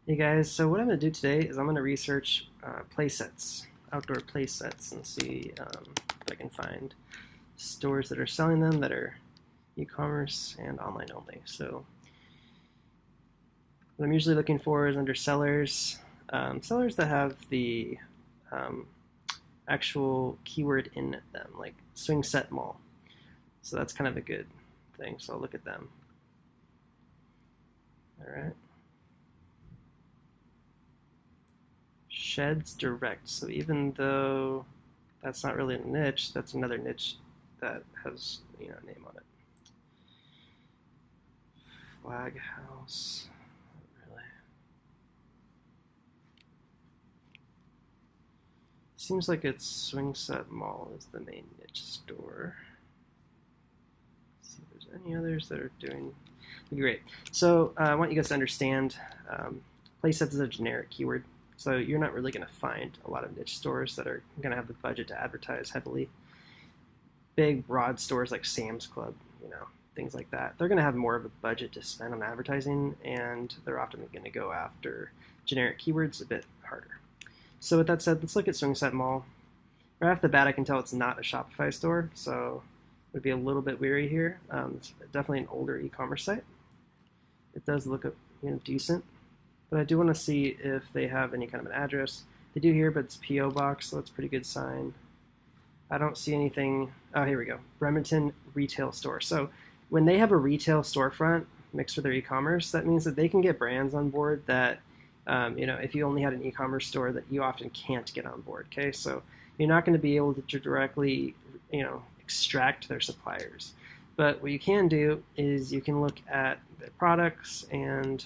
Hey guys, so what I'm going to do today is I'm going to research play sets, outdoor play sets, and see if I can find stores that are selling them that are e-commerce and online only. So what I'm usually looking for is under sellers, sellers that have the um, actual keyword in them, like swing set mall. So that's kind of a good thing, so I'll look at them. All right. Sheds direct. So even though that's not really a niche, that's another niche that has a name on it. Flag house. Not really. Seems like it's Swing Set Mall is the main niche store. Let's see if there's any others that are doing. Great. So I want you guys to understand play sets is a generic keyword. So you're not really going to find a lot of niche stores that are going to have the budget to advertise heavily. Big, broad stores like Sam's Club, things like that, they're going to have more of a budget to spend on advertising, and they're often going to go after generic keywords a bit harder. So with that said, let's look at Swing Set Mall. Right off the bat, I can tell it's not a Shopify store, so would be a little bit weary here. It's definitely an older e-commerce site. It does look decent. But I do want to see if they have any kind of an address. They do here, but it's P.O. Box, so that's a pretty good sign. I don't see anything. Oh, here we go. Bremerton Retail Store. So when they have a retail storefront mixed with their e-commerce, that means that they can get brands on board that, if you only had an e-commerce store, that you often can't get on board. Okay, so you're not going to be able to directly, extract their suppliers. But what you can do is you can look at the products and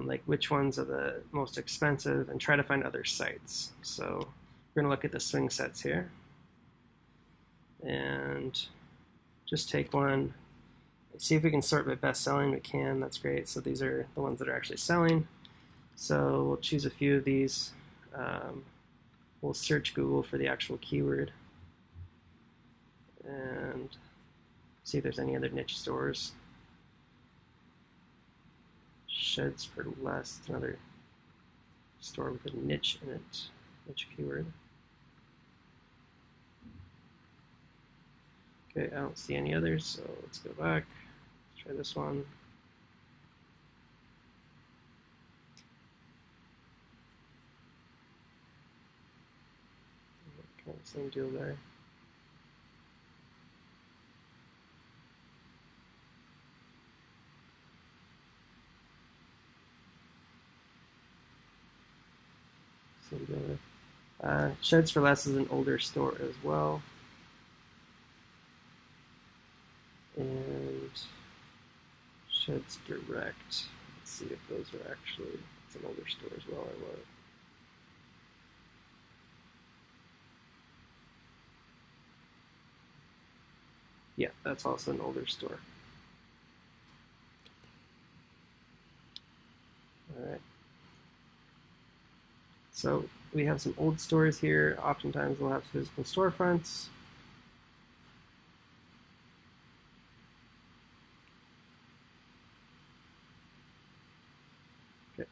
like which ones are the most expensive and try to find other sites. So we're going to look at the swing sets here and just take one. See if we can sort by best selling. We can, that's great. So these are the ones that are actually selling. So we'll choose a few of these. We'll search Google for the actual keyword and see if there's any other niche stores. Sheds for less, it's another store with a niche in it, niche keyword. Okay, I don't see any others, so let's go back. Let's try this one. Kind of same deal there. Sheds for Less is an older store as well. And Sheds Direct. Let's see if those are actually, it's an older store as well or what. Yeah, that's also an older store. All right. So we have some old stores here. Oftentimes they'll have physical storefronts. Okay.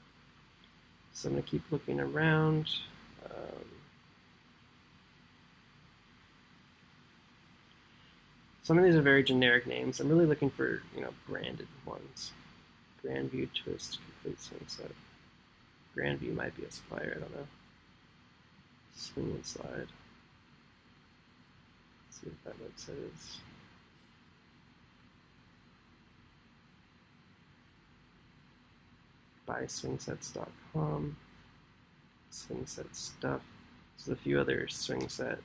So I'm going to keep looking around. Some of these are very generic names. I'm really looking for, branded ones. Grandview Twist Complete Swing Set. Grandview might be a supplier, I don't know. Swing and Slide. Let's see what that website is. BuySwingSets.com. Swing Set Stuff. There's a few other swing set.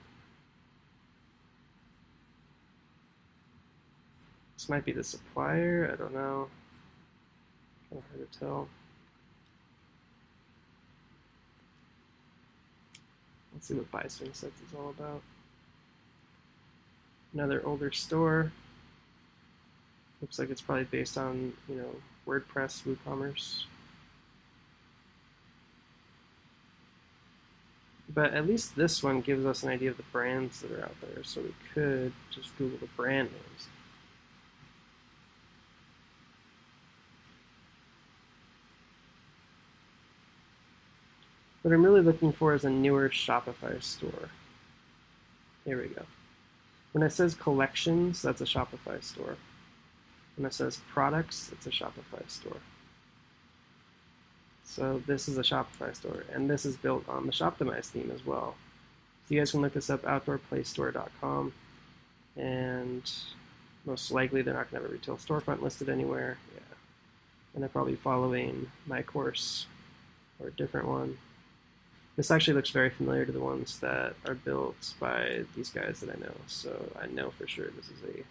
This might be the supplier, I don't know. Kind of hard to tell. Let's see what Buy Swing Sets is all about. Another older store. Looks like it's probably based on, WordPress, WooCommerce. But at least this one gives us an idea of the brands that are out there, so we could just Google the brand names. What I'm really looking for is a newer Shopify store. Here we go. When it says collections, that's a Shopify store. When it says products, it's a Shopify store. So this is a Shopify store, and this is built on the Shoptimize theme as well. So you guys can look this up, outdoorplaystore.com, and most likely they're not going to have a retail storefront listed anywhere. Yeah. And they're probably following my course or a different one. This actually looks very familiar to the ones that are built by these guys that I know. So I know for sure this is a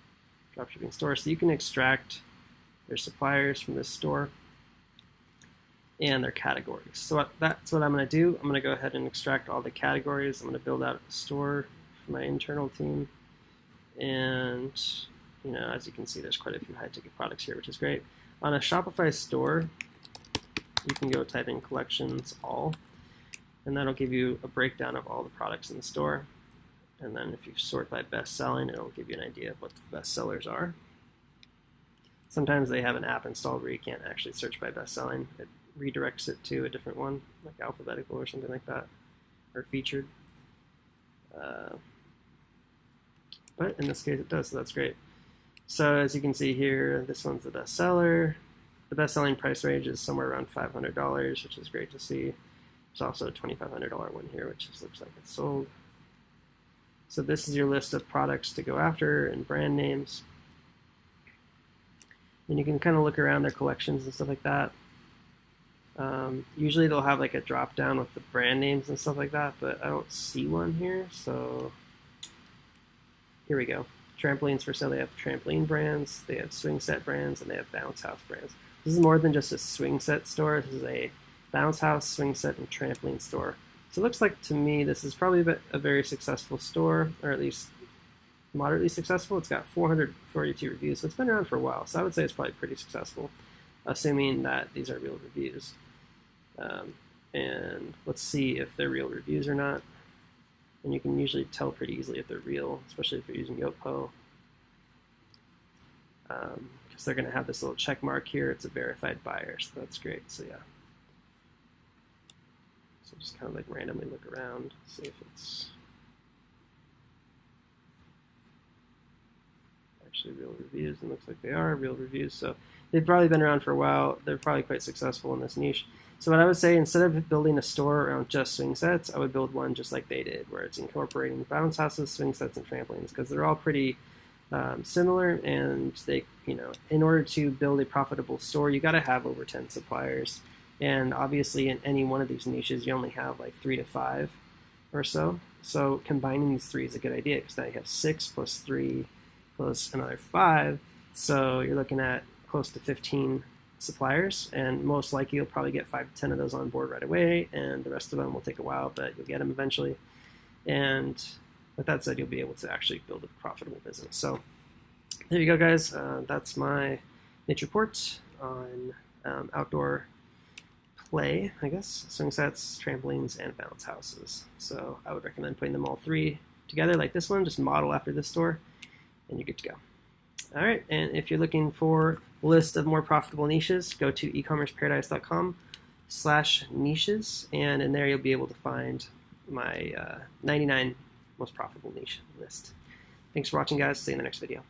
dropshipping store. So you can extract their suppliers from this store and their categories. So that's what I'm going to do. I'm going to go ahead and extract all the categories. I'm going to build out a store for my internal team. And you know, as you can see, there's quite a few high-ticket products here, which is great. On a Shopify store, you can go type in collections all, and that'll give you a breakdown of all the products in the store. And then if you sort by best selling, it'll give you an idea of what the best sellers are. Sometimes they have an app installed where you can't actually search by best selling. It redirects it to a different one, like alphabetical or something like that, or featured. But in this case it does, so that's great. So as you can see here, this one's the best seller. The best selling price range is somewhere around $500, which is great to see. There's also a $2,500 one here, which just looks like it's sold. So this is your list of products to go after and brand names. And you can kind of look around their collections and stuff like that. Usually they'll have like a drop down with the brand names and stuff like that, but I don't see one here. So here we go. Trampolines for sale. They have trampoline brands, they have swing set brands, and they have bounce house brands. This is more than just a swing set store. This is a bounce house, swing set, and trampoline store. So it looks like to me this is probably a very successful store, or at least moderately successful. It's got 442 reviews, so it's been around for a while. So I would say it's probably pretty successful, assuming that these are real reviews. And let's see if they're real reviews or not. And you can usually tell pretty easily if they're real, especially if you're using Yopo. Because they're going to have this little check mark here. It's a verified buyer, so that's great. So yeah. So just kind of like randomly look around, see if it's actually real reviews. And it looks like they are real reviews. So they've probably been around for a while. They're probably quite successful in this niche. So what I would say, instead of building a store around just swing sets, I would build one just like they did, where it's incorporating bounce houses, swing sets, and trampolines, because they're all pretty similar. And they, you know, in order to build a profitable store, you got to have over 10 suppliers. And obviously, in any one of these niches, you only have like 3 to 5 or so. So combining these three is a good idea, because now you have 6 plus 3 plus another 5. So you're looking at close to 15 suppliers, and most likely you'll probably get 5 to 10 of those on board right away, and the rest of them will take a while, but you'll get them eventually. And with that said, you'll be able to actually build a profitable business. So there you go, guys. That's my niche report on outdoor play, I guess, swing sets, trampolines, and bounce houses. So I would recommend putting them all three together like this one, just model after this store, and you're good to go. All right, and if you're looking for a list of more profitable niches, go to ecommerceparadise.com/niches, and in there you'll be able to find my 99 most profitable niche list. Thanks for watching, guys. See you in the next video.